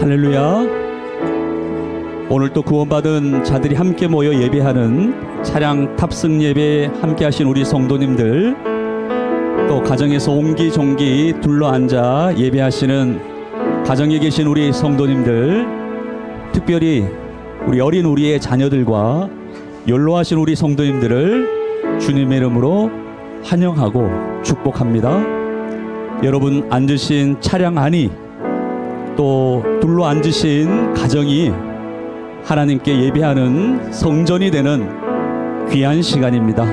할렐루야. 오늘 또 구원받은 자들이 함께 모여 예배하는 차량 탑승 예배 함께 하신 우리 성도님들, 또 가정에서 옹기종기 둘러앉아 예배하시는 가정에 계신 우리 성도님들, 특별히 우리 어린 우리의 자녀들과 연로하신 우리 성도님들을 주님의 이름으로 환영하고 축복합니다. 여러분 앉으신 차량 안이, 또 둘러 앉으신 가정이 하나님께 예배하는 성전이 되는 귀한 시간입니다.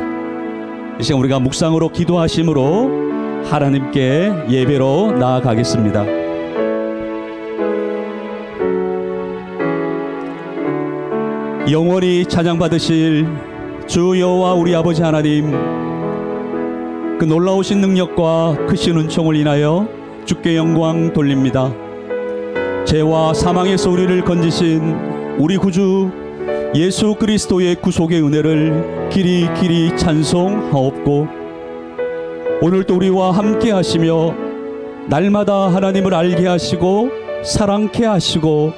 이 시간 우리가 묵상으로 기도하심으로 하나님께 예배로 나아가겠습니다. 영원히 찬양받으실 주 여호와 우리 아버지 하나님, 그 놀라우신 능력과 크신 은총을 인하여 주께 영광 돌립니다. 죄와 사망에서 우리를 건지신 우리 구주 예수 그리스도의 구속의 은혜를 길이 길이 찬송하옵고, 오늘도 우리와 함께 하시며 날마다 하나님을 알게 하시고 사랑케 하시고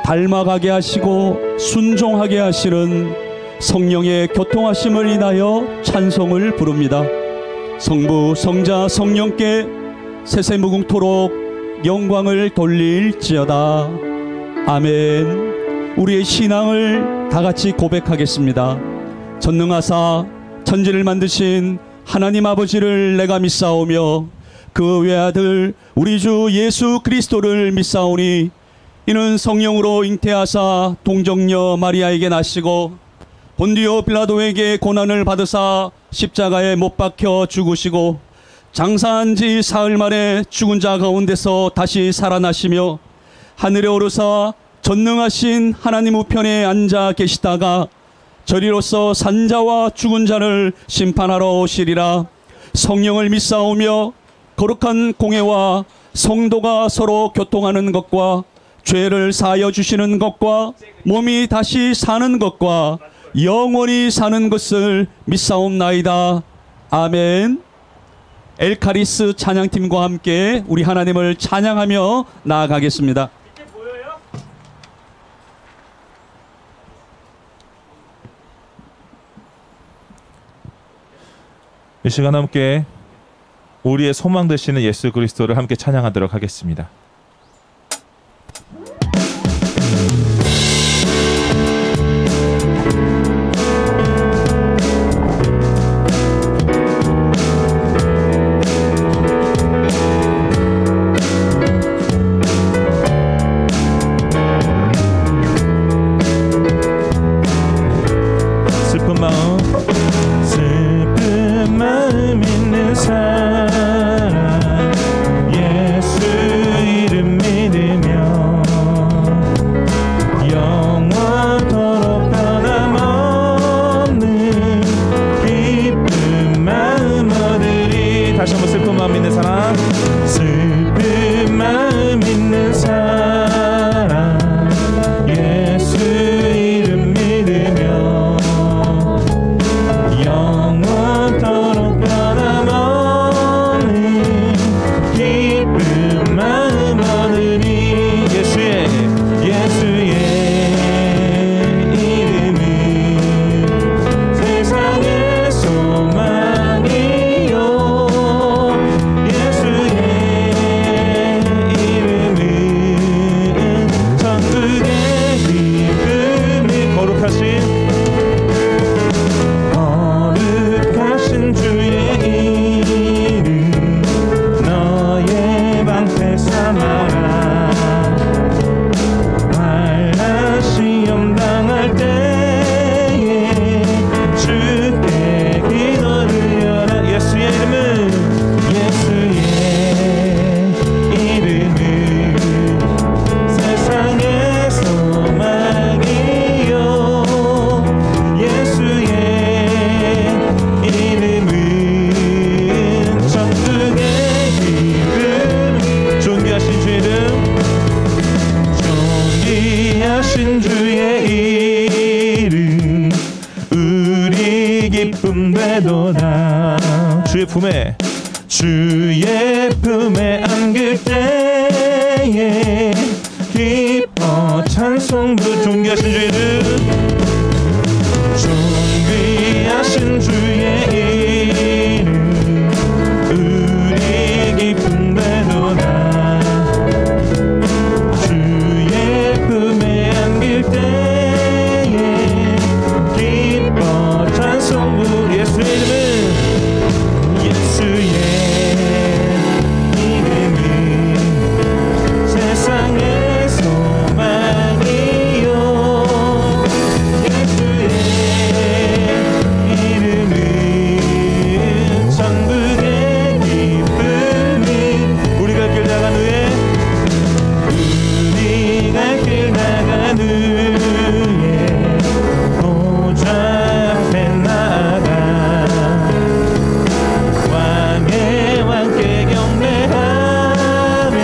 닮아가게 하시고 순종하게 하시는 성령의 교통하심을 인하여 찬송을 부릅니다. 성부 성자 성령께 세세무궁토록 영광을 돌릴지어다. 아멘. 우리의 신앙을 다같이 고백하겠습니다. 전능하사 천지를 만드신 하나님 아버지를 내가 믿사오며 그 외아들 우리 주 예수 그리스도를 믿사오니, 이는 성령으로 잉태하사 동정녀 마리아에게 나시고 본디오 빌라도에게 고난을 받으사 십자가에 못 박혀 죽으시고 장사한 지 사흘 만에 죽은 자 가운데서 다시 살아나시며 하늘에 오르사 전능하신 하나님 우편에 앉아 계시다가 저리로서 산자와 죽은 자를 심판하러 오시리라. 성령을 믿사오며 거룩한 공회와 성도가 서로 교통하는 것과 죄를 사하여 주시는 것과 몸이 다시 사는 것과 영원히 사는 것을 믿사옵나이다. 아멘. 엘카리스 찬양팀과 함께 우리 하나님을 찬양하며 나아가겠습니다. 이 시간 함께 우리의 소망 되시는 예수 그리스도를 함께 찬양하도록 하겠습니다. 주의 품에 안길 때에 기뻐 찬송부 존귀하신 주의 이름 존귀하신 주의 이름 우리 기쁨되도다 주의 품에 안길 때에 기뻐 찬송부 예수의 이름은 예수의 이름은 세상의 소망이요 예수의 이름은 천국의 기쁨이 우리 갈 길 나간 후에 우리 갈 길 나간 후에 보좌 앞에 나가 왕의 왕께 경배하며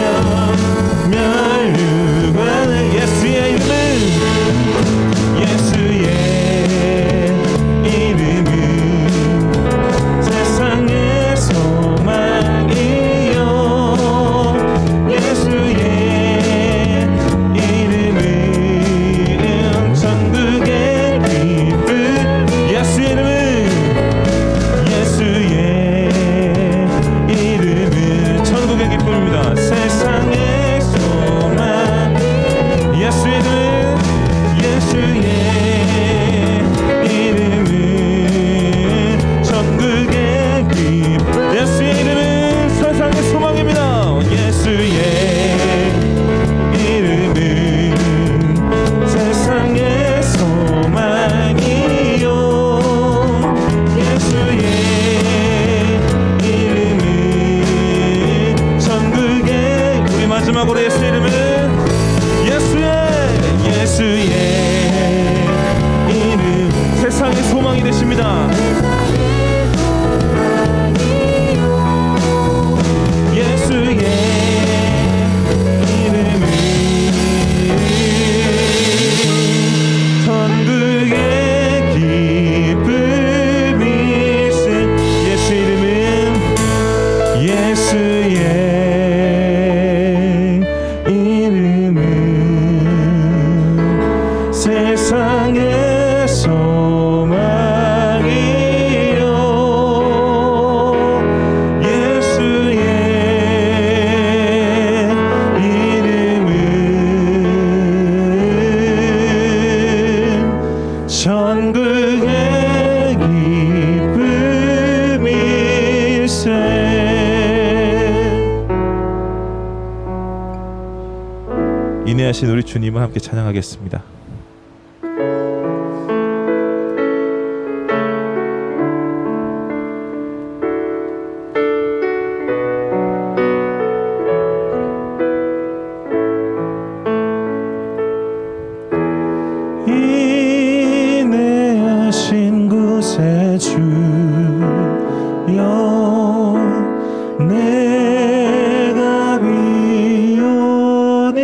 멸류관을 예수의 이름은 세상의 소망이요 예수의 이름은 천국의 기쁨 예수의 이름은 천국의 기쁨입니다. 세상의 소망 예수의 이름은 천국의 기쁨 예수의 이름은 세상의 소망입니다. 예수의 이름은 세상의 소망이요 예수의 이름은 천국의 우리 마지막으로 예수의 이름은 예수의 이름 세상의 소망이 되십니다. 예수의 이름은 천국의 기쁨이신 예수의 이름은 세상의 소망이요 예수의 이름은 천국의 기쁨일세. 인내하신 우리 주님을 함께 찬양하겠습니다. 인내하신 곳에 주여 내가 비오니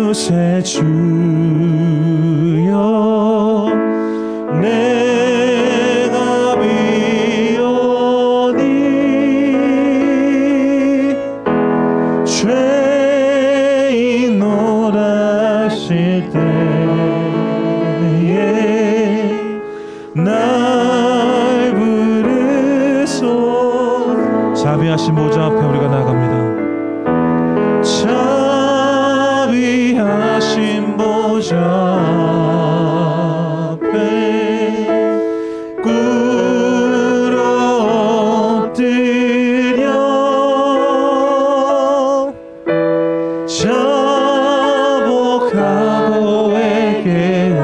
구세주여 내가 비오니 죄인 노라실 때에 날 부르소. 자비하신 보좌 앞에 우리가 나갑니다. 자비하신 보좌 앞에 꿇어 엎드려 자복하고 회개하니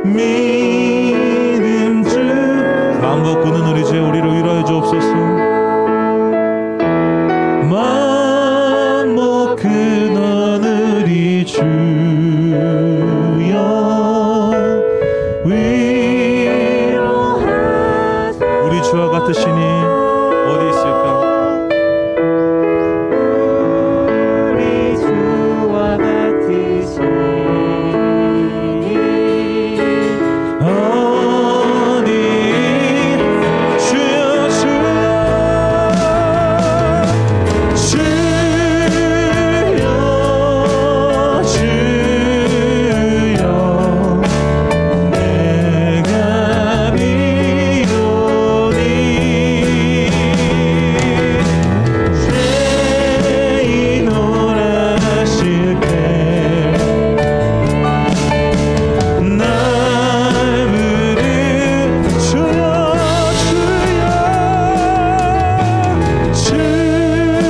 믿음 주 반복 굳는 우리 죄 우리를 위로해 주옵소서. 만복 근원 우리 주여 위로하소서. 우리 주와 같으시니 어디 있을까? 우리 주와 같으시니 어디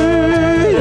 주여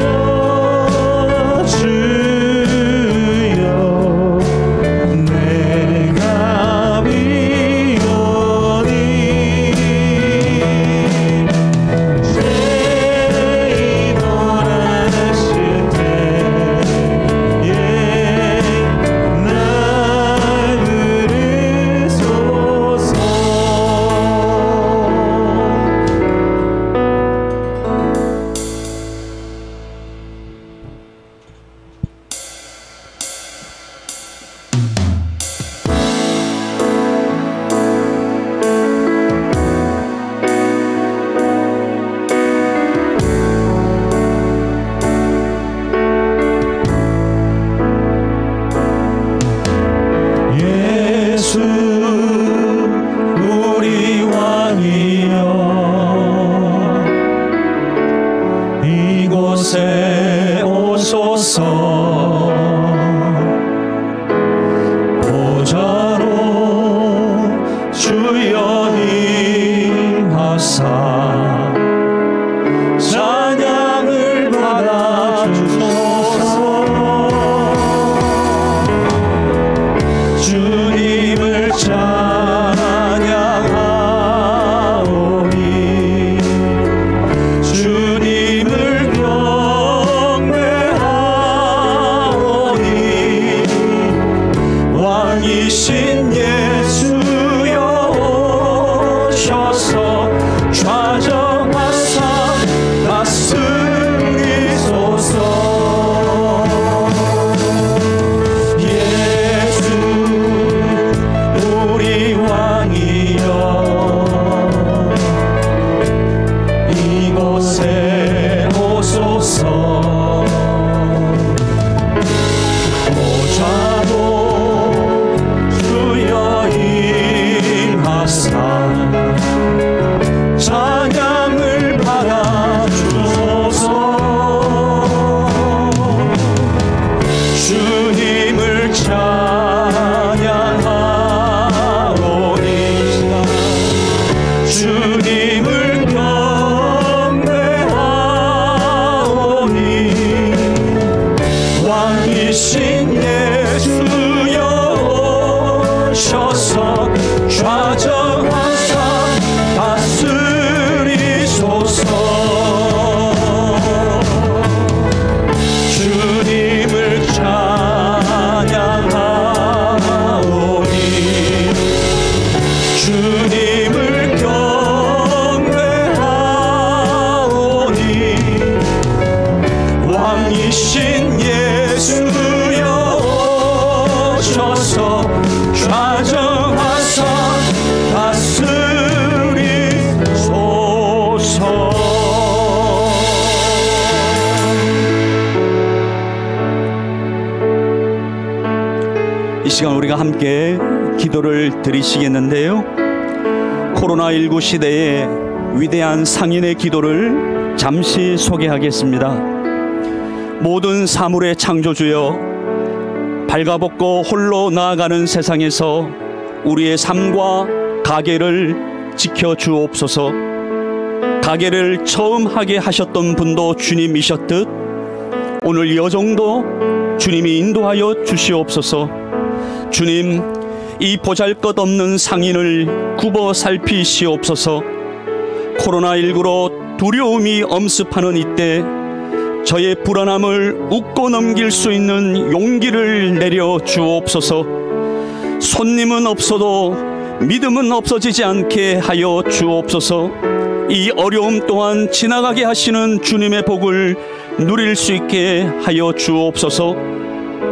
우리 왕이여 이곳에 오소서. 보좌로 주여 임하사 찬양을 받아주소서. 주님을 찬양하오니 주님을 경배하오니 왕이신 예수여 오셔서 좌정하사 다스리소서. 이곳에 오소서. 보좌로 주여 임하사 찬양을 받아주소서. 주님을 찬양하오니 주님을 왕이신 예수여 오셔서 좌정하사 다스리소서. 주님을 찬양하오니 주님을 경배하오니 왕 왕이신 예수여 오셔서 좌정하사 다스리소서. 이 시간 우리가 함께 기도를 드리시겠는데요, 코로나19 시대에 위대한 상인의 기도를 잠시 소개하겠습니다. 모든 사물의 창조주여, 발가벗고 홀로 나아가는 세상에서 우리의 삶과 가게를 지켜주옵소서. 가게를 처음 하게 하셨던 분도 주님이셨듯 오늘 여정도 주님이 인도하여 주시옵소서. 주님, 이 보잘것없는 상인을 굽어 살피시옵소서. 코로나19로 두려움이 엄습하는 이때 저의 불안함을 웃고 넘길 수 있는 용기를 내려 주옵소서. 손님은 없어도 믿음은 없어지지 않게 하여 주옵소서. 이 어려움 또한 지나가게 하시는 주님의 복을 누릴 수 있게 하여 주옵소서.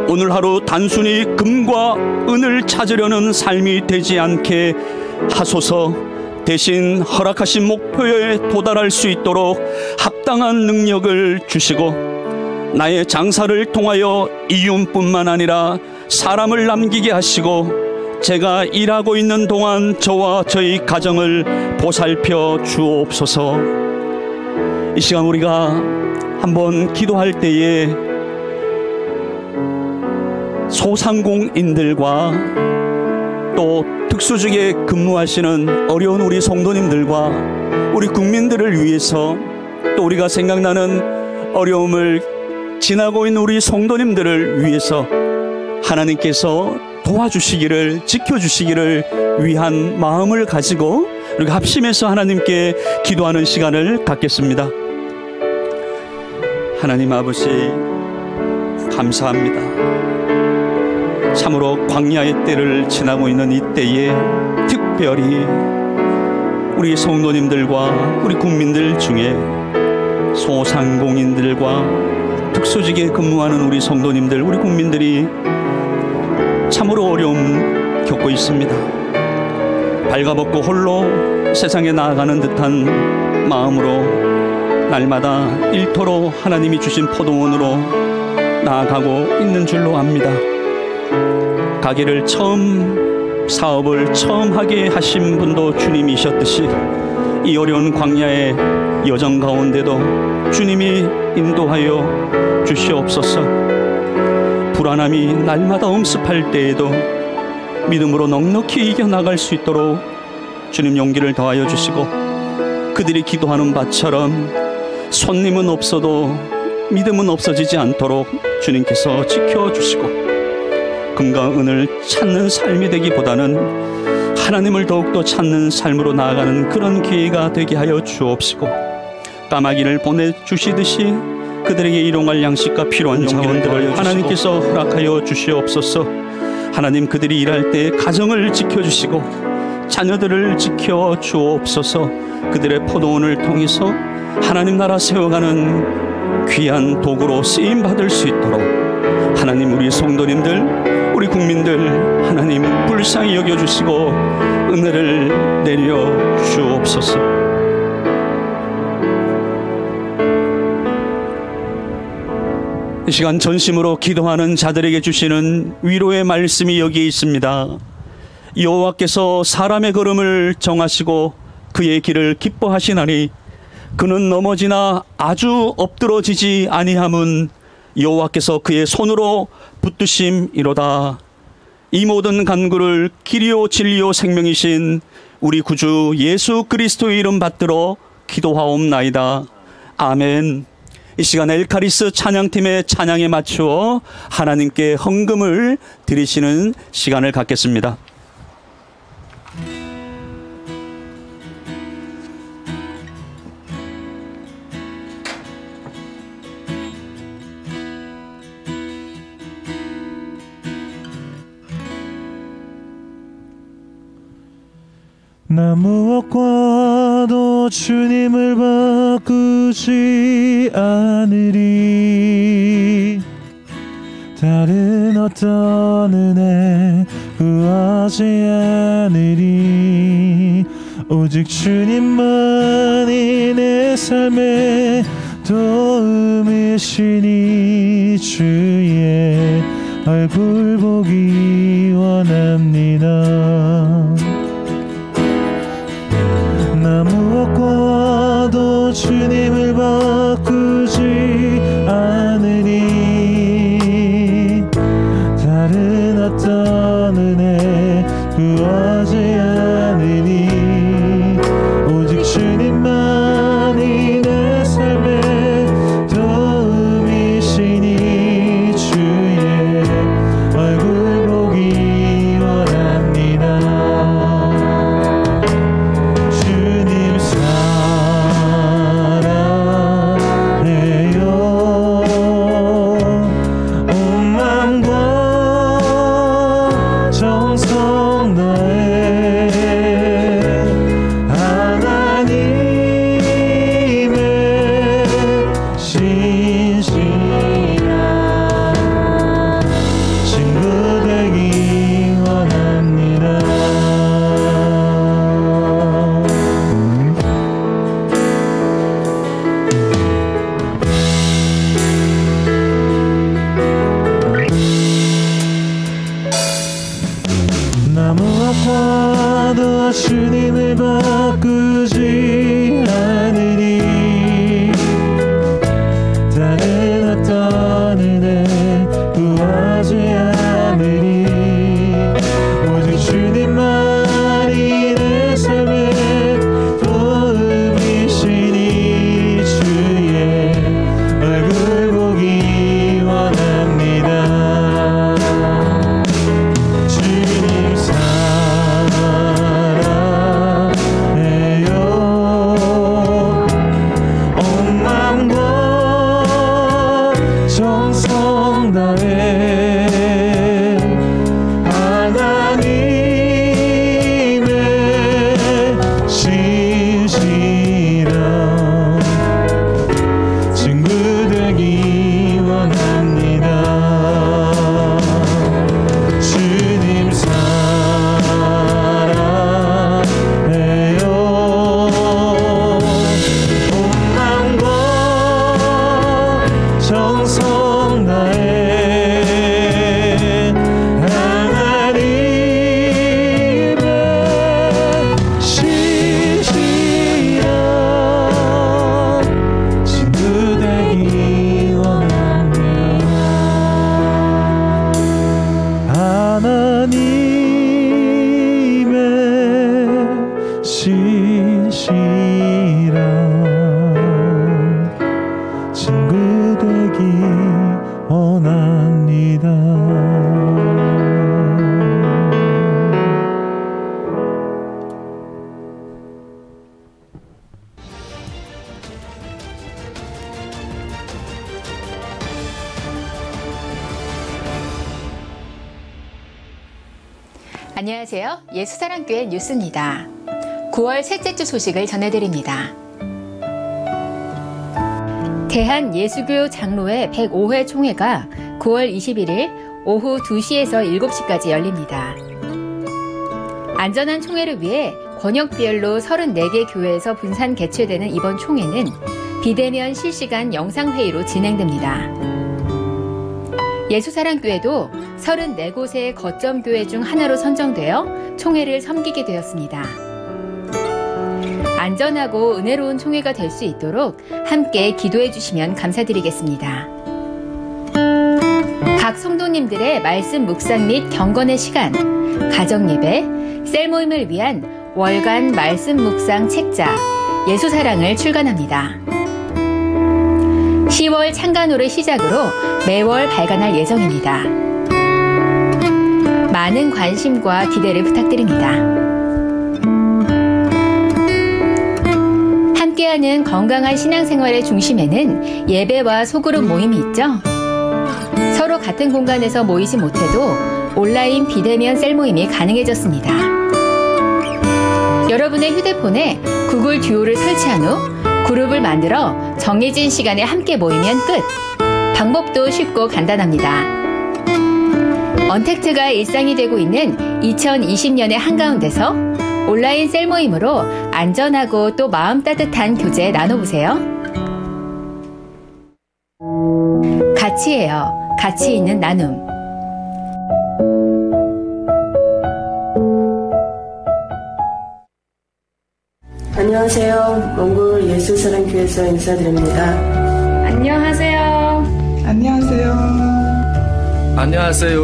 오늘 하루 단순히 금과 은을 찾으려는 삶이 되지 않게 하소서. 대신 허락하신 목표에 도달할 수 있도록 합당한 능력을 주시고, 나의 장사를 통하여 이윤뿐만 아니라 사람을 남기게 하시고, 제가 일하고 있는 동안 저와 저희 가정을 보살펴 주옵소서. 이 시간 우리가 한번 기도할 때에 소상공인들과 또 특수직에 근무하시는 어려운 우리 성도님들과 우리 국민들을 위해서, 또 우리가 생각나는 어려움을 지나고 있는 우리 성도님들을 위해서 하나님께서 도와주시기를, 지켜주시기를 위한 마음을 가지고 우리가 합심해서 하나님께 기도하는 시간을 갖겠습니다. 하나님 아버지, 감사합니다. 참으로 광야의 때를 지나고 있는 이때에 특별히 우리 성도님들과 우리 국민들 중에 소상공인들과 특수직에 근무하는 우리 성도님들, 우리 국민들이 참으로 어려움 겪고 있습니다. 발가벗고 홀로 세상에 나아가는 듯한 마음으로 날마다 일터로 하나님이 주신 포도원으로 나아가고 있는 줄로 압니다. 가게를 사업을 처음 하게 하신 분도 주님이셨듯이 이 어려운 광야의 여정 가운데도 주님이 인도하여 주시옵소서. 불안함이 날마다 엄습할 때에도 믿음으로 넉넉히 이겨나갈 수 있도록 주님 용기를 더하여 주시고, 그들이 기도하는 바처럼 손님은 없어도 믿음은 없어지지 않도록 주님께서 지켜주시고, 금과 은을 찾는 삶이 되기보다는 하나님을 더욱더 찾는 삶으로 나아가는 그런 기회가 되게 하여 주옵시고, 까마귀를 보내주시듯이 그들에게 일용할 양식과 필요한 자원들을 하나님께서 허락하여 주시옵소서. 하나님, 그들이 일할 때 가정을 지켜주시고 자녀들을 지켜주옵소서. 그들의 포도원을 통해서 하나님 나라 세워가는 귀한 도구로 쓰임받을 수 있도록 하나님, 우리 성도님들, 우리 국민들 하나님 불쌍히 여겨주시고 은혜를 내려 주옵소서. 이 시간 전심으로 기도하는 자들에게 주시는 위로의 말씀이 여기 있습니다. 여호와께서 사람의 걸음을 정하시고 그의 길을 기뻐하시나니 그는 넘어지나 아주 엎드러지지 아니함은 여호와께서 그의 손으로 붙드심이로다. 이 모든 간구를 길이요 진리요 생명이신 우리 구주 예수 그리스도의 이름 받들어 기도하옵나이다. 아멘. 이 시간 엘카리스 찬양팀의 찬양에 맞추어 하나님께 헌금을 드리시는 시간을 갖겠습니다. 나 무엇과도 주님을 바꾸지 않으리. 다른 어떤 은혜 구하지 않으리. 오직 주님만이 내 삶의 도움이시니 주의 얼굴 보기 원합니다. 나 무엇과도 주님을 바꾸지 않으리. 다른 어떤 은혜 구하지 않으리. 오직 주님만이 내 삶의 도움이시니 주의 얼굴 보기 원합니다. 주님 사랑해요. 온 마음과 정성 다해 하나님의 신실한 친구 되기 원합니다. 나 무엇과도 주님을 바꾸지 않으리. 다른 어떤 은혜 구하지 않으리. 오직 주님만이 내 삶의 도움이시니 주의 얼굴 보기 원합니다. 주님 사랑해요. 온 마음과 정성 다해 하나님의 신실한 친구 되기 원합니다. 주님 사랑해요. 온 마음과 정성 다해 하나님의 신실한 친구 되기 원합니다. 하나님의 신실한 친구 되기 원합니다. 안녕하세요. 예수사랑교회 뉴스입니다. 9월 셋째 주 소식을 전해드립니다. 대한예수교 장로회 105회 총회가 9월 21일 오후 2시에서 7시까지 열립니다. 안전한 총회를 위해 권역별로 34개 교회에서 분산 개최되는 이번 총회는 비대면 실시간 영상회의로 진행됩니다. 예수사랑교회도 34곳의 거점교회 중 하나로 선정되어 총회를 섬기게 되었습니다. 안전하고 은혜로운 총회가 될 수 있도록 함께 기도해 주시면 감사드리겠습니다. 각 성도님들의 말씀 묵상 및 경건의 시간, 가정예배, 셀모임을 위한 월간 말씀 묵상 책자 예수사랑을 출간합니다. 10월 창간호를 시작으로 매월 발간할 예정입니다. 많은 관심과 기대를 부탁드립니다. 함께하는 건강한 신앙생활의 중심에는 예배와 소그룹 모임이 있죠. 서로 같은 공간에서 모이지 못해도 온라인 비대면 셀 모임이 가능해졌습니다. 여러분의 휴대폰에 구글 듀오를 설치한 후 그룹을 만들어 정해진 시간에 함께 모이면 끝. 방법도 쉽고 간단합니다. 언택트가 일상이 되고 있는 2020년의 한가운데서 온라인 셀 모임으로 안전하고 또 마음 따뜻한 교제 나눠보세요. 가치예요. 가치 있는 나눔. 안녕하세요. 몽골 예수사랑교회에서 인사드립니다. 안녕하세요. 안녕하세요. 안녕하세요.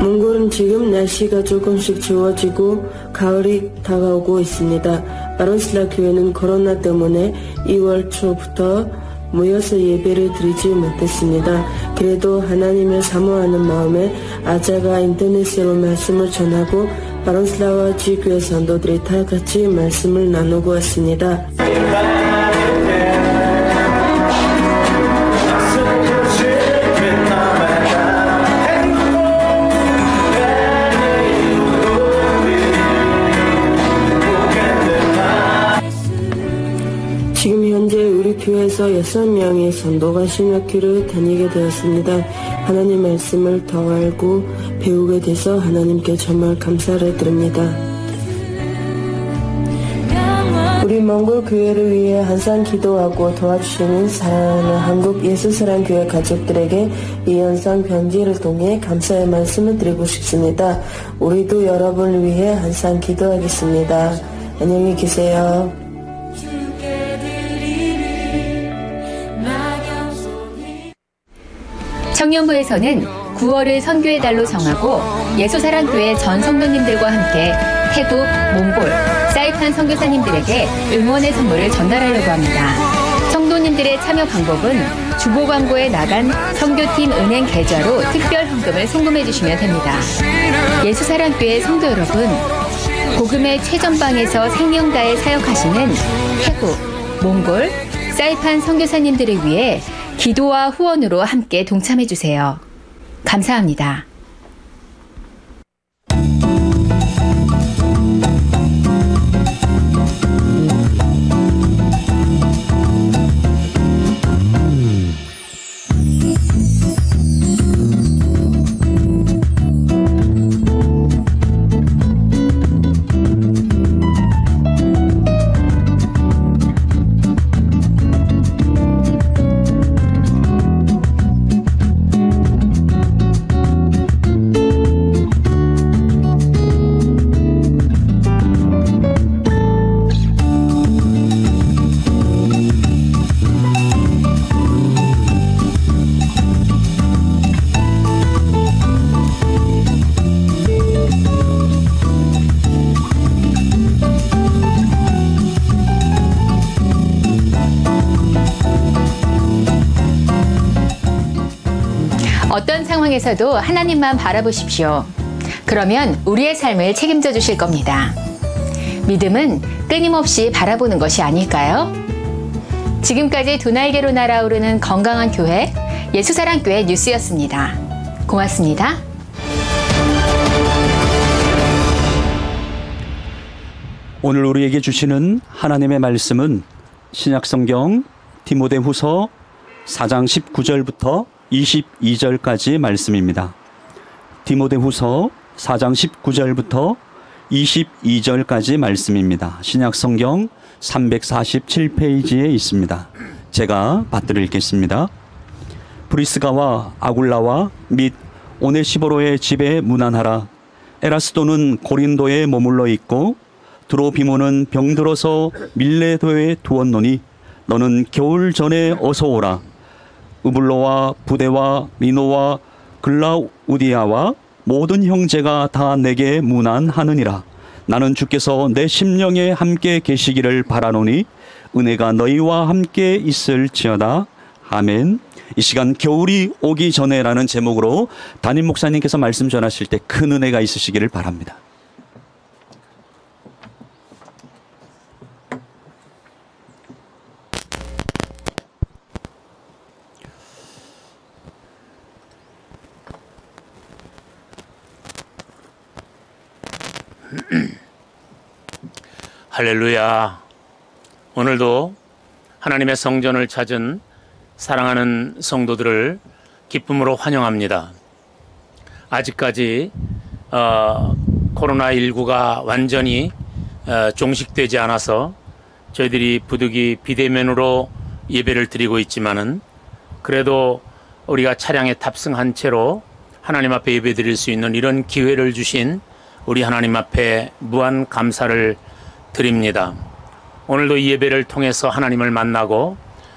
몽골은 지금 날씨가 조금씩 추워지고 가을이 다가오고 있습니다. 바론슬라 교회는 코로나 때문에 2월 초부터 모여서 예배를 드리지 못했습니다. 그래도 하나님을 사모하는 마음에 아자가 인터넷으로 말씀을 전하고 바론슬라와 지교회 성도들이 다 같이 말씀을 나누고 왔습니다. 지금 현재 우리 교회에서 6명의 성도가 신학교를 다니게 되었습니다. 하나님 말씀을 더 알고 배우게 돼서 하나님께 정말 감사를 드립니다. 우리 몽골 교회를 위해 항상 기도하고 도와주시는 사랑하는 한국 예수사랑교회 가족들에게 이 영상 편지를 통해 감사의 말씀을 드리고 싶습니다. 우리도 여러분을 위해 항상 기도하겠습니다. 안녕히 계세요. 청년부에서는 9월을 선교의 달로 정하고 예수사랑교회 전 성도님들과 함께 태국, 몽골, 사이판 선교사님들에게 응원의 선물을 전달하려고 합니다. 성도님들의 참여 방법은 주보 광고에 나간 선교팀 은행 계좌로 특별 헌금을 송금해 주시면 됩니다. 예수사랑교회 성도 여러분, 복음의 최전방에서 생명 다해 사역하시는 태국, 몽골, 사이판 선교사님들을 위해 기도와 후원으로 함께 동참해 주세요. 감사합니다. 어떤 상황에서도 하나님만 바라보십시오. 그러면 우리의 삶을 책임져 주실 겁니다. 믿음은 끊임없이 바라보는 것이 아닐까요? 지금까지 두 날개로 날아오르는 건강한 교회, 예수사랑교회 뉴스였습니다. 고맙습니다. 오늘 우리에게 주시는 하나님의 말씀은 신약성경 디모데후서 4장 19절부터 22절까지 말씀입니다. 디모데후서 4장 19절부터 22절까지 말씀입니다. 신약성경 347페이지에 있습니다. 제가 받들어 읽겠습니다. 브리스가와 아굴라와 및 오네시보로의 집에 문안하라. 에라스도는 고린도에 머물러 있고 드로비모는 병들어서 밀레도에 두었노니 너는 겨울 전에 어서 오라. 우블로와 부데와 미노와 글라우디아와 모든 형제가 다 내게 문안하느니라. 나는 주께서 내 심령에 함께 계시기를 바라노니 은혜가 너희와 함께 있을지어다. 아멘. 이 시간 겨울이 오기 전에라는 제목으로 담임 목사님께서 말씀 전하실 때 큰 은혜가 있으시기를 바랍니다. 할렐루야. 오늘도 하나님의 성전을 찾은 사랑하는 성도들을 기쁨으로 환영합니다. 아직까지 코로나19가 완전히 종식되지 않아서 저희들이 부득이 비대면으로 예배를 드리고 있지만은 그래도 우리가 차량에 탑승한 채로 하나님 앞에 예배 드릴 수 있는 이런 기회를 주신 우리 하나님 앞에 무한 감사를 드립니다. 오늘도 이 예배를 통해서 하나님을 만나고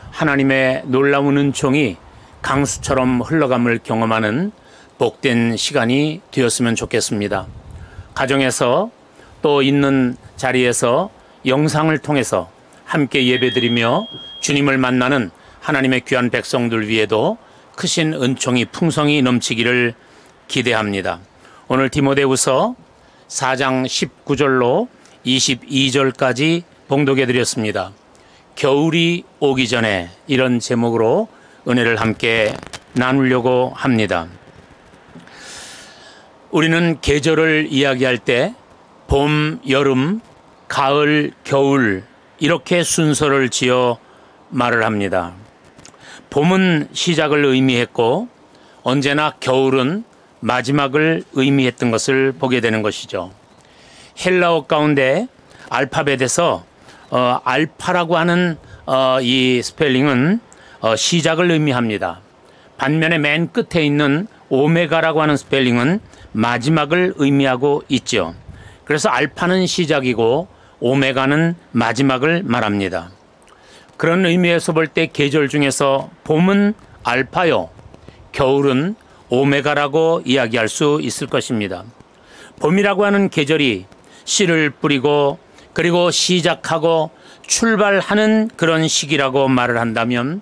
하나님의 놀라운 은총이 강수처럼 흘러감을 경험하는 복된 시간이 되었으면 좋겠습니다. 가정에서 또 있는 자리에서 영상을 통해서 함께 예배드리며 주님을 만나는 하나님의 귀한 백성들 위에도 크신 은총이 풍성히 넘치기를 기대합니다. 오늘 디모데후서 4장 19절로 22절까지 봉독해 드렸습니다. 겨울이 오기 전에, 이런 제목으로 은혜를 함께 나누려고 합니다. 우리는 계절을 이야기할 때 봄, 여름, 가을, 겨울 이렇게 순서를 지어 말을 합니다. 봄은 시작을 의미했고 언제나 겨울은 마지막을 의미했던 것을 보게 되는 것이죠. 헬라어 가운데 알파벳에서 알파라고 하는 이 스펠링은 시작을 의미합니다. 반면에 맨 끝에 있는 오메가라고 하는 스펠링은 마지막을 의미하고 있죠. 그래서 알파는 시작이고 오메가는 마지막을 말합니다. 그런 의미에서 볼 때 계절 중에서 봄은 알파요, 겨울은 오메가라고 이야기할 수 있을 것입니다. 봄이라고 하는 계절이 씨를 뿌리고 그리고 시작하고 출발하는 그런 시기라고 말을 한다면,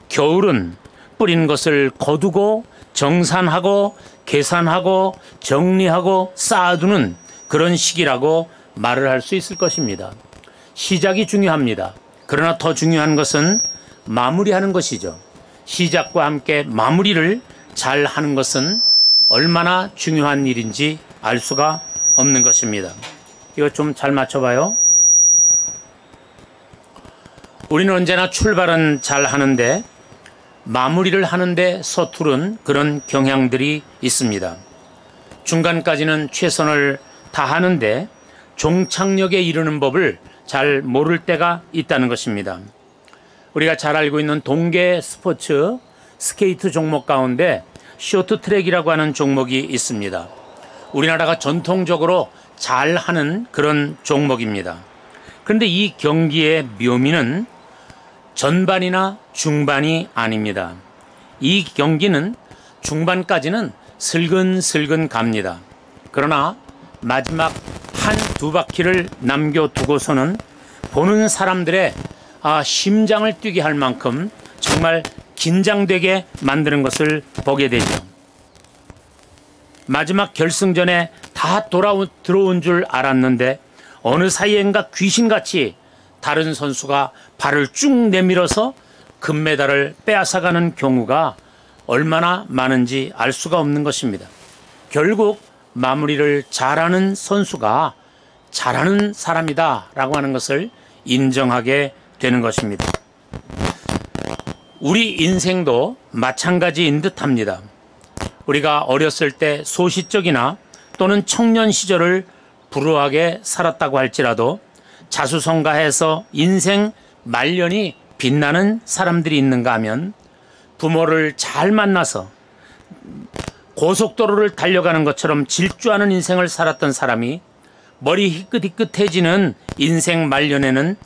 겨울은 뿌린 것을 거두고 정산하고 계산하고 정리하고 쌓아두는 그런 시기라고 말을 할 수 있을 것입니다. 시작이 중요합니다. 그러나 더 중요한 것은 마무리하는 것이죠. 시작과 함께 마무리를 잘 하는 것은 얼마나 중요한 일인지 알 수가 없는 것입니다. 이거 좀 잘 맞춰봐요. 우리는 언제나 출발은 잘 하는데 마무리를 하는데 서투른 그런 경향들이 있습니다. 중간까지는 최선을 다하는데 종착역에 이르는 법을 잘 모를 때가 있다는 것입니다. 우리가 잘 알고 있는 동계 스포츠 스케이트 종목 가운데 쇼트트랙이라고 하는 종목이 있습니다. 우리나라가 전통적으로 잘 하는 그런 종목입니다. 그런데 이 경기의 묘미는 전반이나 중반이 아닙니다. 이 경기는 중반까지는 슬근슬근 갑니다. 그러나 마지막 한두 바퀴를 남겨두고서는 보는 사람들의 심장을 뛰게 할 만큼 정말 긴장되게 만드는 것을 보게 되죠. 마지막 결승전에 다 들어온 줄 알았는데 어느 사이엔가 귀신같이 다른 선수가 발을 쭉 내밀어서 금메달을 빼앗아가는 경우가 얼마나 많은지 알 수가 없는 것입니다. 결국 마무리를 잘하는 선수가 잘하는 사람이다 라고 하는 것을 인정하게 되는 것입니다. 우리 인생도 마찬가지인 듯합니다. 우리가 어렸을 때 소시적이나 또는 청년 시절을 불우하게 살았다고 할지라도 자수성가해서 인생 말년이 빛나는 사람들이 있는가 하면, 부모를 잘 만나서 고속도로를 달려가는 것처럼 질주하는 인생을 살았던 사람이 머리 희끗희끗해지는 인생 말년에는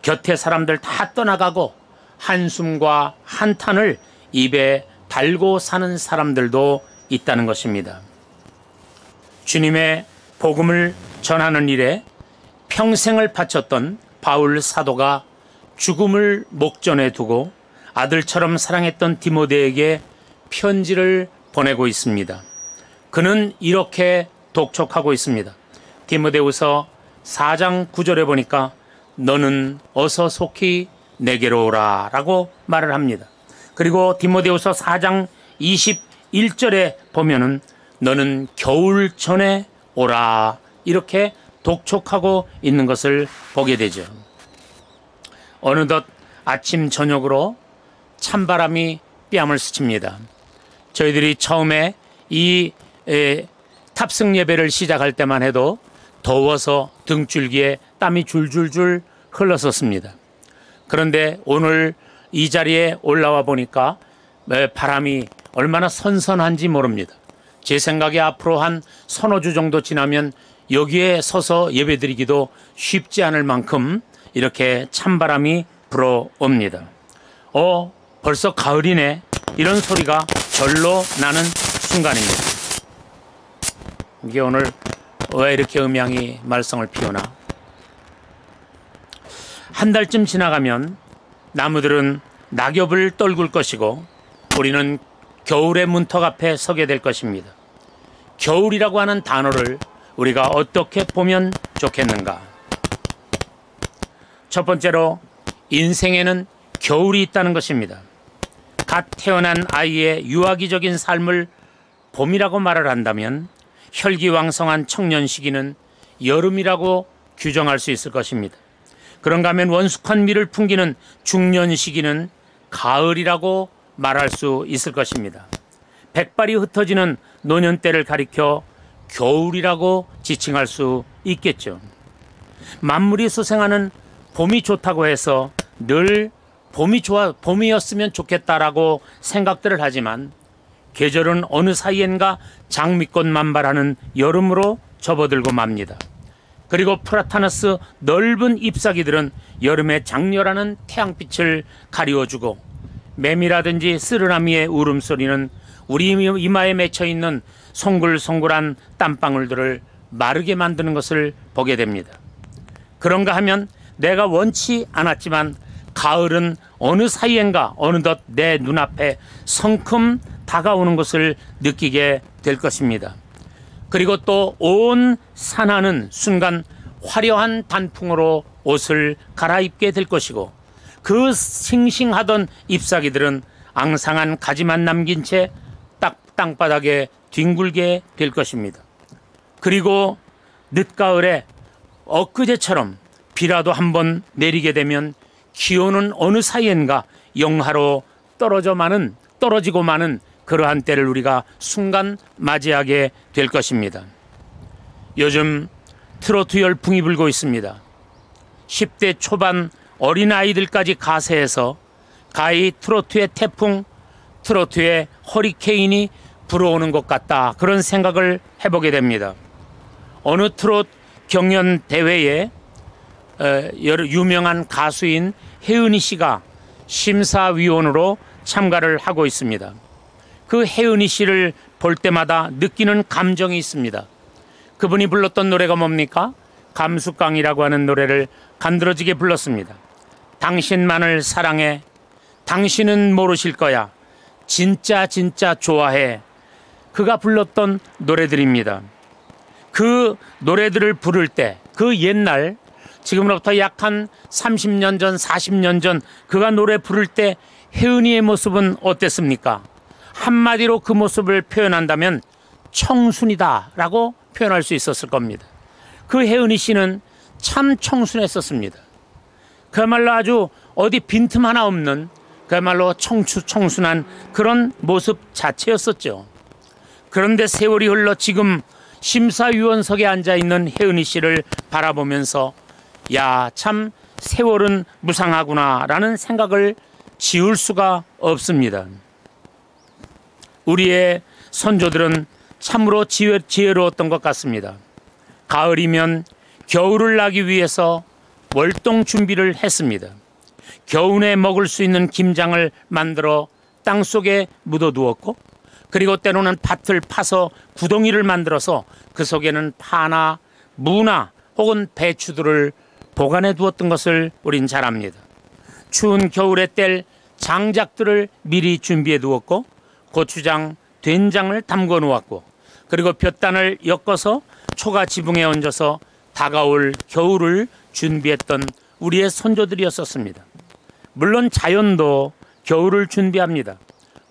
곁에 사람들 다 떠나가고 한숨과 한탄을 입에 달고 사는 사람들도 있다는 것입니다. 주님의 복음을 전하는 일에 평생을 바쳤던 바울 사도가 죽음을 목전에 두고 아들처럼 사랑했던 디모데에게 편지를 보내고 있습니다. 그는 이렇게 독촉하고 있습니다. 디모데후서 4장 9절에 보니까 너는 어서 속히 내게로 오라 라고 말을 합니다. 그리고 디모데후서 4장 21절에 보면은 너는 겨울 전에 오라 이렇게 독촉하고 있는 것을 보게 되죠. 어느덧 아침 저녁으로 찬바람이 뺨을 스칩니다. 저희들이 처음에 이 탑승 예배를 시작할 때만 해도 더워서 등줄기에 땀이 줄줄줄 흘렀었습니다. 그런데 오늘 이 자리에 올라와 보니까 바람이 얼마나 선선한지 모릅니다. 제 생각에 앞으로 한 서너 주 정도 지나면 여기에 서서 예배드리기도 쉽지 않을 만큼 이렇게 찬바람이 불어옵니다. 벌써 가을이네, 이런 소리가 절로 나는 순간입니다. 이게 오늘 왜 이렇게 음양이 말썽을 피우나. 한 달쯤 지나가면 나무들은 낙엽을 떨굴 것이고 우리는 겨울의 문턱 앞에 서게 될 것입니다. 겨울이라고 하는 단어를 우리가 어떻게 보면 좋겠는가? 첫 번째로 인생에는 겨울이 있다는 것입니다. 갓 태어난 아이의 유아기적인 삶을 봄이라고 말을 한다면 혈기왕성한 청년 시기는 여름이라고 규정할 수 있을 것입니다. 그런가 하면 원숙한 미를 풍기는 중년 시기는 가을이라고 말할 수 있을 것입니다. 백발이 흩어지는 노년 때를 가리켜 겨울이라고 지칭할 수 있겠죠. 만물이 소생하는 봄이 좋다고 해서 늘 봄이었으면 좋겠다라고 생각들을 하지만 계절은 어느 사이엔가 장미꽃 만발하는 여름으로 접어들고 맙니다. 그리고 프라타너스 넓은 잎사귀들은 여름의 장렬하는 태양빛을 가리워주고 매미라든지 쓰르나미의 울음소리는 우리 이마에 맺혀있는 송글송글한 땀방울들을 마르게 만드는 것을 보게 됩니다. 그런가 하면 내가 원치 않았지만 가을은 어느 사이엔가 어느덧 내 눈앞에 성큼 다가오는 것을 느끼게 될 것입니다. 그리고 또 온 산하는 순간 화려한 단풍으로 옷을 갈아입게 될 것이고 그 싱싱하던 잎사귀들은 앙상한 가지만 남긴 채 땅바닥에 뒹굴게 될 것입니다. 그리고 늦가을에 엊그제처럼 비라도 한번 내리게 되면 기온은 어느 사이엔가 영하로 떨어지고 마는 그러한 때를 우리가 순간 맞이하게 될 것입니다. 요즘 트로트 열풍이 불고 있습니다. 10대 초반 어린아이들까지 가세해서 가히 트로트의 태풍, 트로트의 허리케인이 불어오는 것 같다, 그런 생각을 해보게 됩니다. 어느 트롯 경연 대회에 유명한 가수인 혜은이 씨가 심사위원으로 참가를 하고 있습니다. 그 혜은이 씨를 볼 때마다 느끼는 감정이 있습니다. 그분이 불렀던 노래가 뭡니까? 감수깡이라고 하는 노래를 간드러지게 불렀습니다. 당신만을 사랑해, 당신은 모르실 거야, 진짜 좋아해. 그가 불렀던 노래들입니다. 그 노래들을 부를 때 그 옛날, 지금으로부터 약 한 30년 전 40년 전 그가 노래 부를 때 혜은이의 모습은 어땠습니까? 한마디로 그 모습을 표현한다면 청순이다 라고 표현할 수 있었을 겁니다. 그 혜은이 씨는 참 청순했었습니다. 그야말로 아주 어디 빈틈 하나 없는 그야말로 청순한 그런 모습 자체였었죠. 그런데 세월이 흘러 지금 심사위원석에 앉아있는 혜은이 씨를 바라보면서 야, 참 세월은 무상하구나 라는 생각을 지울 수가 없습니다. 우리의 선조들은 참으로 지혜로웠던 것 같습니다. 가을이면 겨울을 나기 위해서 월동 준비를 했습니다. 겨우내 먹을 수 있는 김장을 만들어 땅속에 묻어두었고, 그리고 때로는 밭을 파서 구덩이를 만들어서 그 속에는 파나 무나 혹은 배추들을 보관해 두었던 것을 우린 잘 압니다. 추운 겨울에 뗄 장작들을 미리 준비해 두었고, 고추장, 된장을 담궈 놓았고, 그리고 볕단을 엮어서 초가 지붕에 얹어서 다가올 겨울을 준비했던 우리의 선조들이었었습니다. 물론 자연도 겨울을 준비합니다.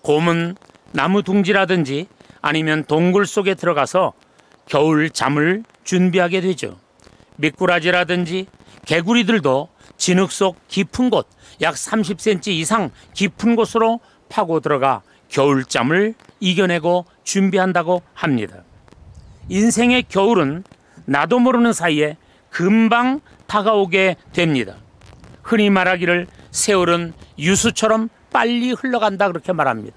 곰은 나무 둥지라든지 아니면 동굴 속에 들어가서 겨울 잠을 준비하게 되죠. 미꾸라지라든지 개구리들도 진흙 속 깊은 곳, 약 30cm 이상 깊은 곳으로 파고 들어가 겨울잠을 이겨내고 준비한다고 합니다. 인생의 겨울은 나도 모르는 사이에 금방 다가오게 됩니다. 흔히 말하기를 세월은 유수처럼 빨리 흘러간다 그렇게 말합니다.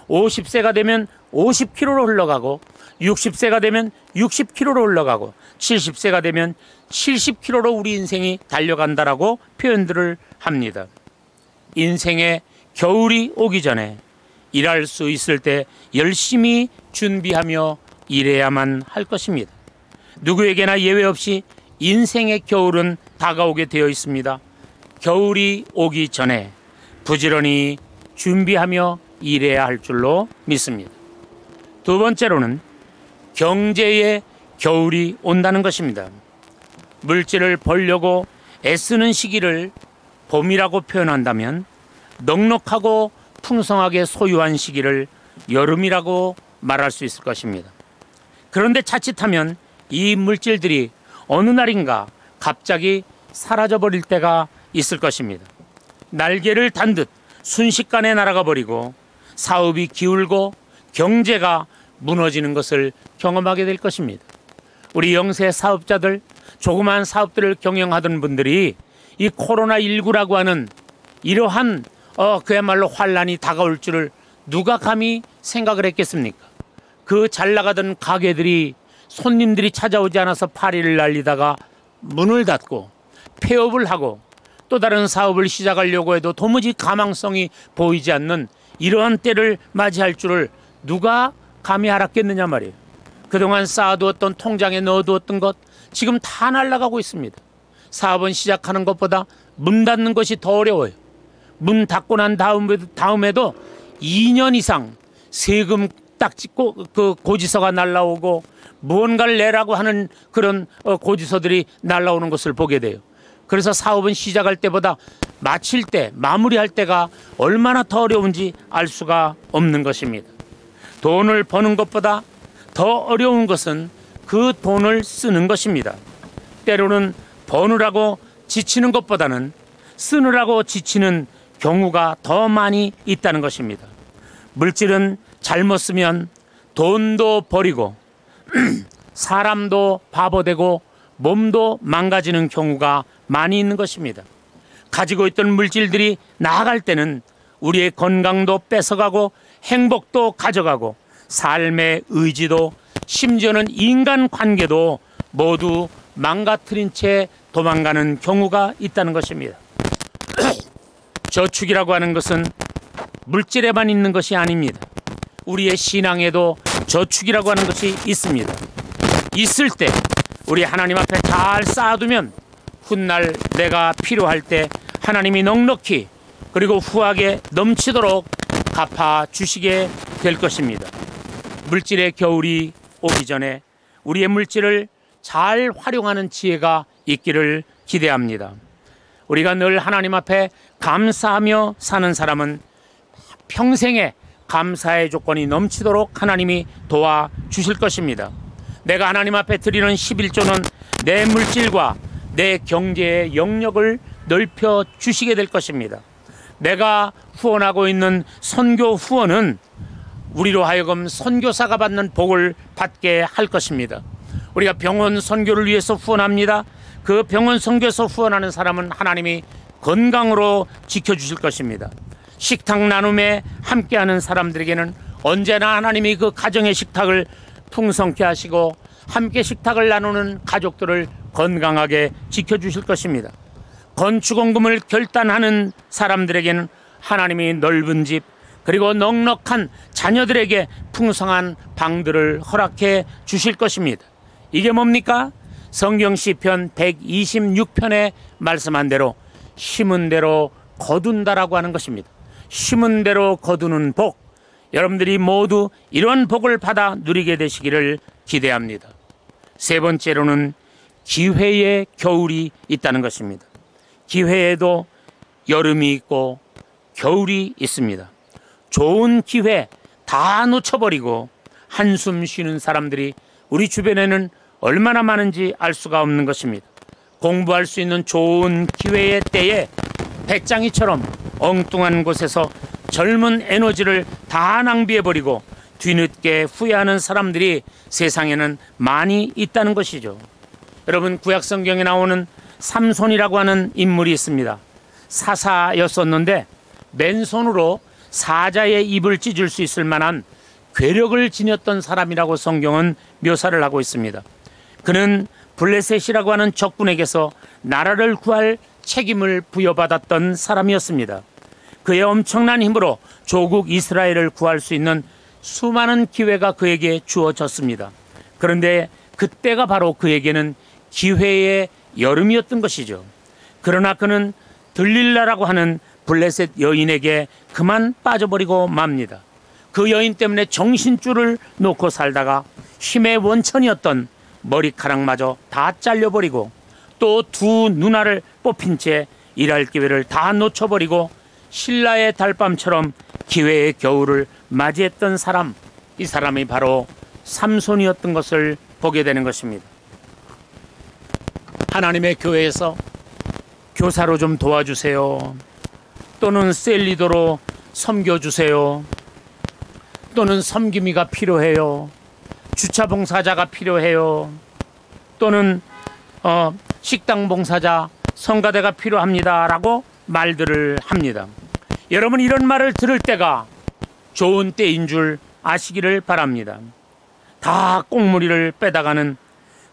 50세가 되면 50km로 흘러가고 60세가 되면 60km로 흘러가고 70세가 되면 70km로 우리 인생이 달려간다라고 표현들을 합니다. 인생의 겨울이 오기 전에 일할 수 있을 때 열심히 준비하며 일해야만 할 것입니다. 누구에게나 예외 없이 인생의 겨울은 다가오게 되어 있습니다. 겨울이 오기 전에 부지런히 준비하며 일해야 할 줄로 믿습니다. 두 번째로는 경제의 겨울이 온다는 것입니다. 물질을 벌려고 애쓰는 시기를 봄이라고 표현한다면 넉넉하고 풍성하게 소유한 시기를 여름이라고 말할 수 있을 것입니다. 그런데 자칫하면 이 물질들이 어느 날인가 갑자기 사라져버릴 때가 있을 것입니다. 날개를 단 듯 순식간에 날아가 버리고 사업이 기울고 경제가 무너지는 것을 경험하게 될 것입니다. 우리 영세 사업자들, 조그마한 사업들을 경영하던 분들이 이 코로나19라고 하는 이러한 그야말로 환란이 다가올 줄을 누가 감히 생각을 했겠습니까? 그 잘 나가던 가게들이 손님들이 찾아오지 않아서 파리를 날리다가 문을 닫고 폐업을 하고 또 다른 사업을 시작하려고 해도 도무지 가망성이 보이지 않는 이러한 때를 맞이할 줄을 누가 감히 알았겠느냐 말이에요. 그동안 쌓아두었던 통장에 넣어두었던 것 지금 다 날아가고 있습니다. 사업은 시작하는 것보다 문 닫는 것이 더 어려워요. 문 닫고 난 다음에도 2년 이상 세금 딱 찍고 그 고지서가 날라오고 무언가를 내라고 하는 그런 고지서들이 날라오는 것을 보게 돼요. 그래서 사업은 시작할 때보다 마칠 때, 마무리할 때가 얼마나 더 어려운지 알 수가 없는 것입니다. 돈을 버는 것보다 더 어려운 것은 그 돈을 쓰는 것입니다. 때로는 버느라고 지치는 것보다는 쓰느라고 지치는 경우가 더 많이 있다는 것입니다. 물질은 잘못 쓰면 돈도 버리고 사람도 바보되고 몸도 망가지는 경우가 많이 있는 것입니다. 가지고 있던 물질들이 나아갈 때는 우리의 건강도 뺏어가고 행복도 가져가고 삶의 의지도 심지어는 인간관계도 모두 망가뜨린 채 도망가는 경우가 있다는 것입니다. 저축이라고 하는 것은 물질에만 있는 것이 아닙니다. 우리의 신앙에도 저축이라고 하는 것이 있습니다. 있을 때 우리 하나님 앞에 잘 쌓아두면 훗날 내가 필요할 때 하나님이 넉넉히 그리고 후하게 넘치도록 갚아주시게 될 것입니다. 물질의 겨울이 오기 전에 우리의 물질을 잘 활용하는 지혜가 있기를 기대합니다. 우리가 늘 하나님 앞에 감사하며 사는 사람은 평생에 감사의 조건이 넘치도록 하나님이 도와주실 것입니다. 내가 하나님 앞에 드리는 11조는 내 물질과 내 경제의 영역을 넓혀 주시게 될 것입니다. 내가 후원하고 있는 선교 후원은 우리로 하여금 선교사가 받는 복을 받게 할 것입니다. 우리가 병원 선교를 위해서 후원합니다. 그 병원 선교에서 후원하는 사람은 하나님이 건강으로 지켜주실 것입니다. 식탁 나눔에 함께하는 사람들에게는 언제나 하나님이 그 가정의 식탁을 풍성케 하시고 함께 식탁을 나누는 가족들을 건강하게 지켜주실 것입니다. 건축원금을 결단하는 사람들에게는 하나님이 넓은 집 그리고 넉넉한 자녀들에게 풍성한 방들을 허락해 주실 것입니다. 이게 뭡니까? 성경 시편 126편에 말씀한 대로 심은 대로 거둔다라고 하는 것입니다. 심은 대로 거두는 복, 여러분들이 모두 이런 복을 받아 누리게 되시기를 기대합니다. 세 번째로는 기회의 겨울이 있다는 것입니다. 기회에도 여름이 있고 겨울이 있습니다. 좋은 기회 다 놓쳐버리고 한숨 쉬는 사람들이 우리 주변에는 얼마나 많은지 알 수가 없는 것입니다. 공부할 수 있는 좋은 기회의 때에 배짱이처럼 엉뚱한 곳에서 젊은 에너지를 다 낭비해버리고 뒤늦게 후회하는 사람들이 세상에는 많이 있다는 것이죠. 여러분, 구약성경에 나오는 삼손이라고 하는 인물이 있습니다. 사사였었는데 맨손으로 사자의 입을 찢을 수 있을 만한 괴력을 지녔던 사람이라고 성경은 묘사를 하고 있습니다. 그는 블레셋이라고 하는 적군에게서 나라를 구할 책임을 부여받았던 사람이었습니다. 그의 엄청난 힘으로 조국 이스라엘을 구할 수 있는 수많은 기회가 그에게 주어졌습니다. 그런데 그때가 바로 그에게는 기회의 여름이었던 것이죠. 그러나 그는 들릴라라고 하는 블레셋 여인에게 그만 빠져버리고 맙니다. 그 여인 때문에 정신줄을 놓고 살다가 힘의 원천이었던 머리카락마저 다 잘려버리고 또 두 누나를 뽑힌 채 일할 기회를 다 놓쳐버리고 신라의 달밤처럼 기회의 겨울을 맞이했던 사람, 이 사람이 바로 삼손이었던 것을 보게 되는 것입니다. 하나님의 교회에서 교사로 좀 도와주세요, 또는 셀리더로 섬겨주세요, 또는 섬김이가 필요해요, 주차 봉사자가 필요해요, 또는 식당 봉사자, 성가대가 필요합니다 라고 말들을 합니다. 여러분, 이런 말을 들을 때가 좋은 때인 줄 아시기를 바랍니다. 다 꽁무리를 빼다가는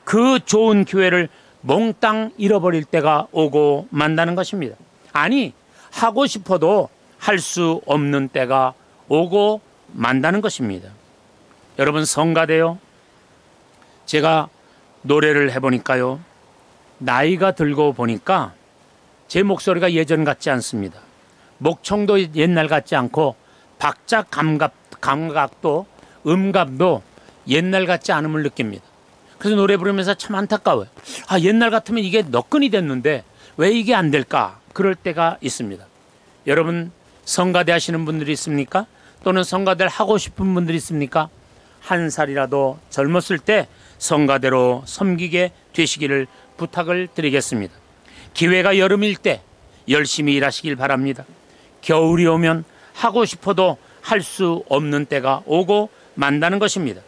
그 좋은 기회를 몽땅 잃어버릴 때가 오고 만다는 것입니다. 아니, 하고 싶어도 할 수 없는 때가 오고 만다는 것입니다. 여러분, 성가대요, 제가 노래를 해보니까요, 나이가 들고 보니까 제 목소리가 예전 같지 않습니다. 목청도 옛날 같지 않고 박자 감각도 음감도 옛날 같지 않음을 느낍니다. 그래서 노래 부르면서 참 안타까워요. 옛날 같으면 이게 너끈이 됐는데 왜 이게 안 될까? 그럴 때가 있습니다. 여러분, 성가대 하시는 분들이 있습니까? 또는 성가대를 하고 싶은 분들이 있습니까? 한 살이라도 젊었을 때 성가대로 섬기게 되시기를 부탁을 드리겠습니다. 기회가 여름일 때 열심히 일하시길 바랍니다. 겨울이 오면 하고 싶어도 할 수 없는 때가 오고 만다는 것입니다.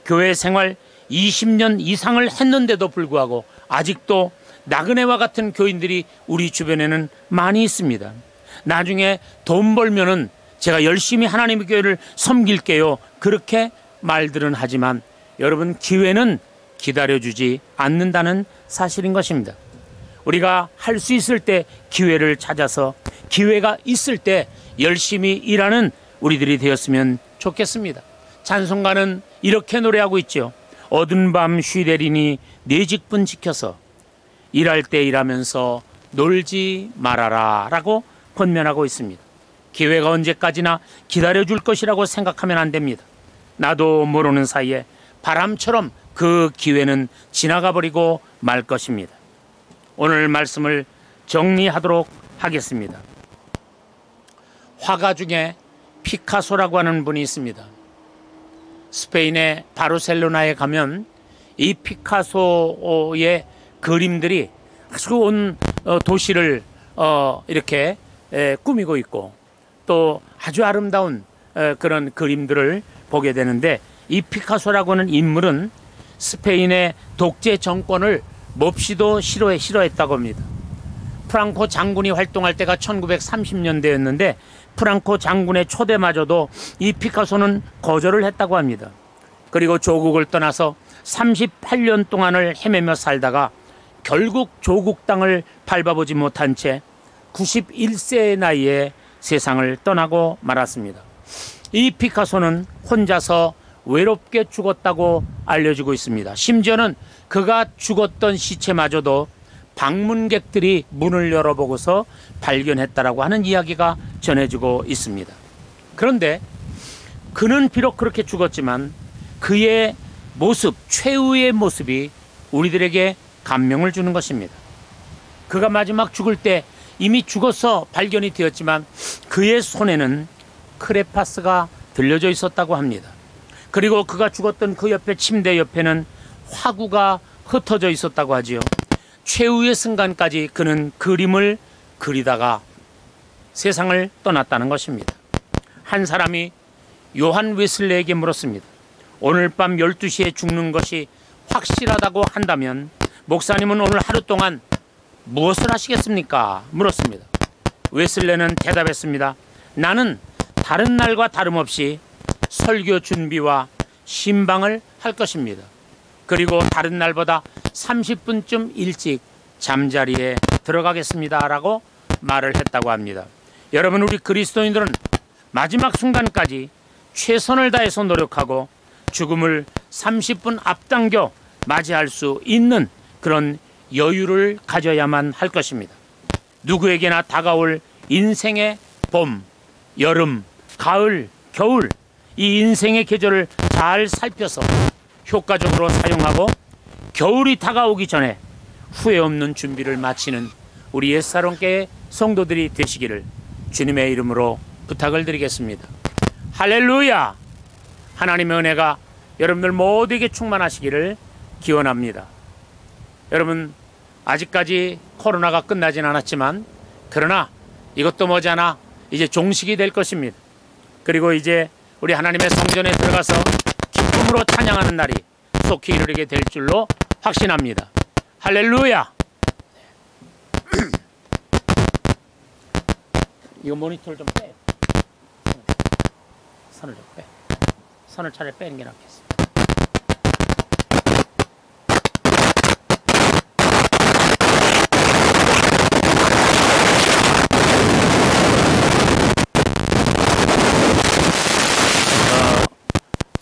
교회 생활 20년 이상을 했는데도 불구하고 아직도 나그네와 같은 교인들이 우리 주변에는 많이 있습니다. 나중에 돈 벌면은 제가 열심히 하나님의 교회를 섬길게요, 그렇게 말들은 하지만 여러분, 기회는 기다려주지 않는다는 사실인 것입니다. 우리가 할 수 있을 때 기회를 찾아서 기회가 있을 때 열심히 일하는 우리들이 되었으면 좋겠습니다. 찬송가는 이렇게 노래하고 있죠. 어두운 밤 쉬되리니 네 직분 지켜서 일할 때 일하면서 놀지 말아라 라고 권면하고 있습니다. 기회가 언제까지나 기다려줄 것이라고 생각하면 안 됩니다. 나도 모르는 사이에 바람처럼 그 기회는 지나가 버리고 말 것입니다. 오늘 말씀을 정리하도록 하겠습니다. 화가 중에 피카소라고 하는 분이 있습니다. 스페인의 바르셀로나에 가면 이 피카소의 그림들이 아주 온 도시를 이렇게 꾸미고 있고 또 아주 아름다운 그런 그림들을 보게 되는데, 이 피카소라고 하는 인물은 스페인의 독재 정권을 몹시도 싫어했다고 합니다. 프랑코 장군이 활동할 때가 1930년대였는데 프랑코 장군의 초대마저도 이 피카소는 거절을 했다고 합니다. 그리고 조국을 떠나서 38년 동안을 헤매며 살다가 결국 조국 땅을 밟아보지 못한 채 91세의 나이에 세상을 떠나고 말았습니다. 이 피카소는 혼자서 외롭게 죽었다고 알려지고 있습니다. 심지어는 그가 죽었던 시체마저도 방문객들이 문을 열어보고서 발견했다라고 하는 이야기가 전해지고 있습니다. 그런데 그는 비록 그렇게 죽었지만 그의 모습, 최후의 모습이 우리들에게 감명을 주는 것입니다. 그가 마지막 죽을 때 이미 죽어서 발견이 되었지만 그의 손에는 크레파스가 들려져 있었다고 합니다. 그리고 그가 죽었던 그 옆에 침대 옆에는 화구가 흩어져 있었다고 하지요. 최후의 순간까지 그는 그림을 그리다가 세상을 떠났다는 것입니다. 한 사람이 요한 웨슬레에게 물었습니다. 오늘 밤 12시에 죽는 것이 확실하다고 한다면 목사님은 오늘 하루 동안 무엇을 하시겠습니까? 물었습니다. 웨슬레는 대답했습니다. 나는 다른 날과 다름없이 설교 준비와 신방을 할 것입니다. 그리고 다른 날보다 30분쯤 일찍 잠자리에 들어가겠습니다 라고 말을 했다고 합니다. 여러분, 우리 그리스도인들은 마지막 순간까지 최선을 다해서 노력하고 죽음을 30분 앞당겨 맞이할 수 있는 그런 여유를 가져야만 할 것입니다. 누구에게나 다가올 인생의 봄, 여름, 가을, 겨울, 이 인생의 계절을 잘 살펴서 효과적으로 사용하고 겨울이 다가오기 전에 후회 없는 준비를 마치는 우리 옛사랑교회 성도들이 되시기를 주님의 이름으로 부탁을 드리겠습니다. 할렐루야! 하나님의 은혜가 여러분들 모두에게 충만하시기를 기원합니다. 여러분, 아직까지 코로나가 끝나진 않았지만 그러나 이것도 머지않아 이제 종식이 될 것입니다. 그리고 이제 우리 하나님의 성전에 들어가서 기쁨으로 찬양하는 날이 속히 이르게 될 줄로 확신합니다. 할렐루야! 이거 모니터를 좀 빼. 선을 좀 빼. 선을 차라리 빼는 게 낫겠어.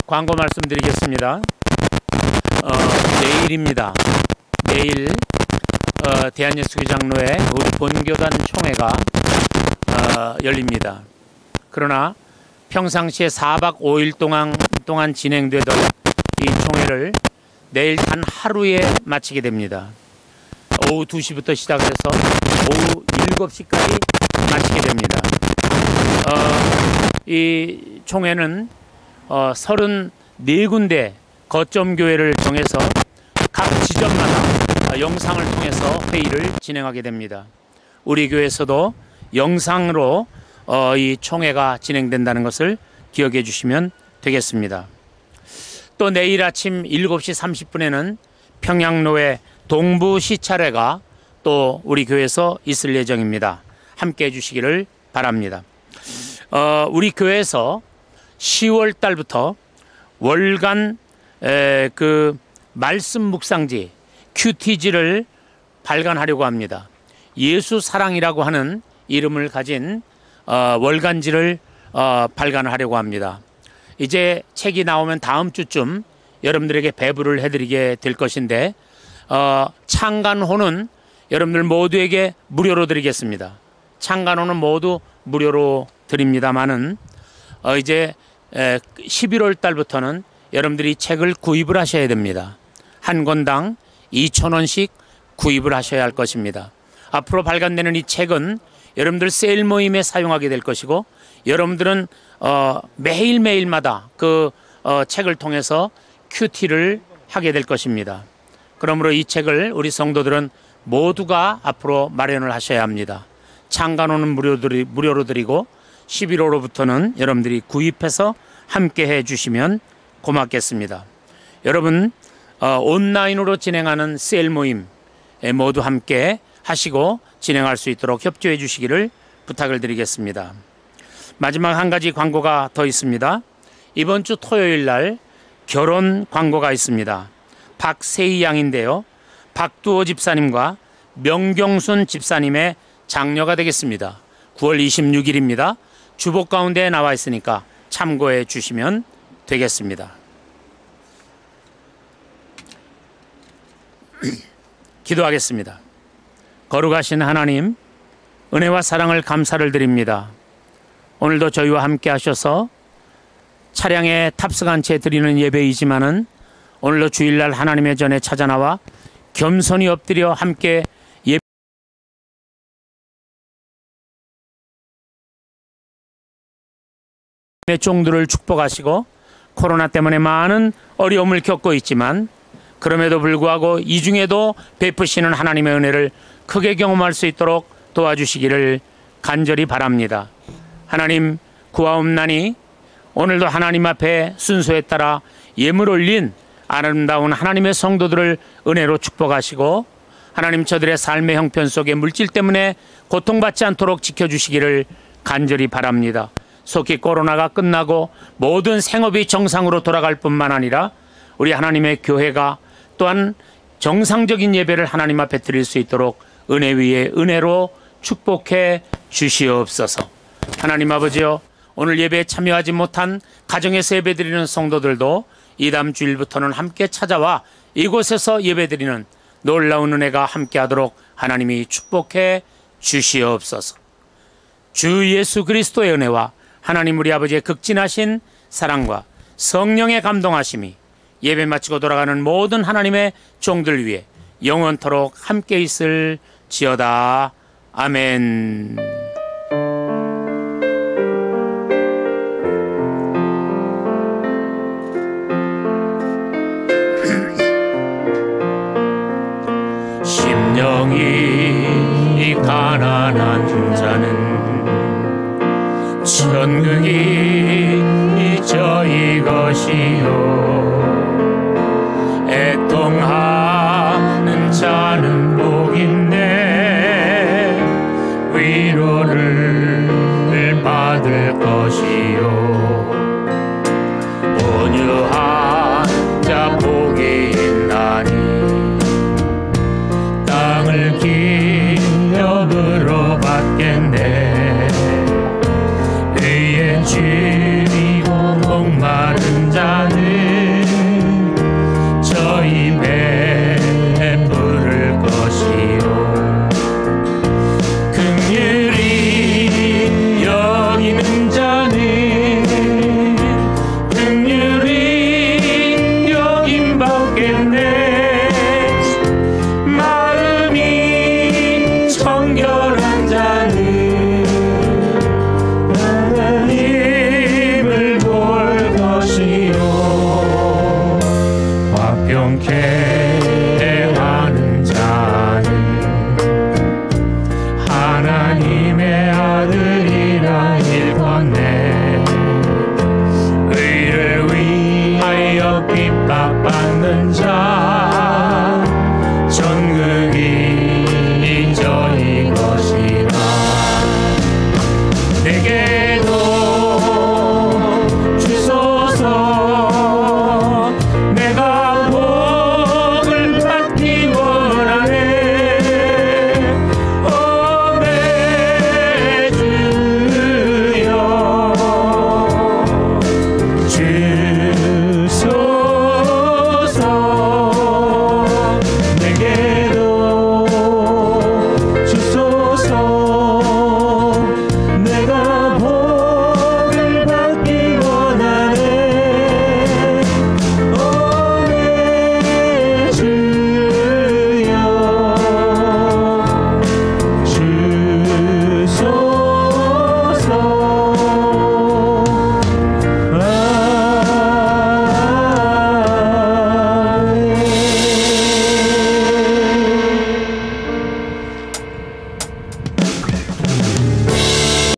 광고 말씀드리겠습니다. 내일입니다. 내일 대한예수교장로회 우리 본교단 총회가 열립니다. 그러나 평상시에 4박 5일 동안 진행되던 이 총회를 내일 단 하루에 마치게 됩니다. 오후 2시부터 시작해서 오후 7시까지 마치게 됩니다. 이 총회는 34군데 거점교회를 정해서 각 지점마다 영상을 통해서 회의를 진행하게 됩니다. 우리 교회에서도 영상으로 이 총회가 진행된다는 것을 기억해 주시면 되겠습니다. 또 내일 아침 7시 30분에는 평양로회 동부 시찰회가 또 우리 교회에서 있을 예정입니다. 함께 해 주시기를 바랍니다. 우리 교회에서 10월 달부터 월간 그 말씀 묵상지 큐티지를 발간하려고 합니다. 예수 사랑이라고 하는 이름을 가진 월간지를 발간하려고 합니다. 이제 책이 나오면 다음 주쯤 여러분들에게 배부를 해드리게 될 것인데 창간호는 여러분들 모두에게 무료로 드리겠습니다. 창간호는 모두 무료로 드립니다만은 이제 11월 달부터는 여러분들이 책을 구입을 하셔야 됩니다. 한 권당 2,000원씩 구입을 하셔야 할 것입니다. 앞으로 발간되는 이 책은 여러분들 세일 모임에 사용하게 될 것이고 여러분들은 매일매일마다 그 책을 통해서 큐티를 하게 될 것입니다. 그러므로 이 책을 우리 성도들은 모두가 앞으로 마련을 하셔야 합니다. 창간호는 무료로 드리고 11월로부터는 여러분들이 구입해서 함께 해 주시면 고맙겠습니다. 여러분, 온라인으로 진행하는 세일 모임 모두 함께 하시고 진행할 수 있도록 협조해 주시기를 부탁을 드리겠습니다. 마지막 한 가지 광고가 더 있습니다. 이번 주 토요일 날 결혼 광고가 있습니다. 박세희 양인데요. 박두호 집사님과 명경순 집사님의 장녀가 되겠습니다. 9월 26일입니다. 주복 가운데 나와 있으니까 참고해 주시면 되겠습니다. 기도하겠습니다. 거룩하신 하나님, 은혜와 사랑을 감사를 드립니다. 오늘도 저희와 함께 하셔서 차량에 탑승한 채 드리는 예배이지만은 오늘도 주일날 하나님의 전에 찾아나와 겸손히 엎드려 함께 종들을 축복하시고 코로나 때문에 많은 어려움을 겪고 있지만 그럼에도 불구하고 이 중에도 베푸시는 하나님의 은혜를 크게 경험할 수 있도록 도와주시기를 간절히 바랍니다. 하나님, 구하옵나니 오늘도 하나님 앞에 순서에 따라 예물 올린 아름다운 하나님의 성도들을 은혜로 축복하시고, 하나님 저들의 삶의 형편 속에 물질 때문에 고통받지 않도록 지켜주시기를 간절히 바랍니다. 속히 코로나가 끝나고 모든 생업이 정상으로 돌아갈 뿐만 아니라 우리 하나님의 교회가 또한 정상적인 예배를 하나님 앞에 드릴 수 있도록 은혜 위에 은혜로 축복해 주시옵소서. 하나님 아버지여, 오늘 예배에 참여하지 못한 가정에서 예배드리는 성도들도 이 다음 주일부터는 함께 찾아와 이곳에서 예배드리는 놀라운 은혜가 함께하도록 하나님이 축복해 주시옵소서. 주 예수 그리스도의 은혜와 하나님 우리 아버지의 극진하신 사랑과 성령의 감동하심이 예배 마치고 돌아가는 모든 하나님의 종들 위해 영원토록 함께 있을지어다. 아멘. 심령이 가난한 자는 천국이 저희 것이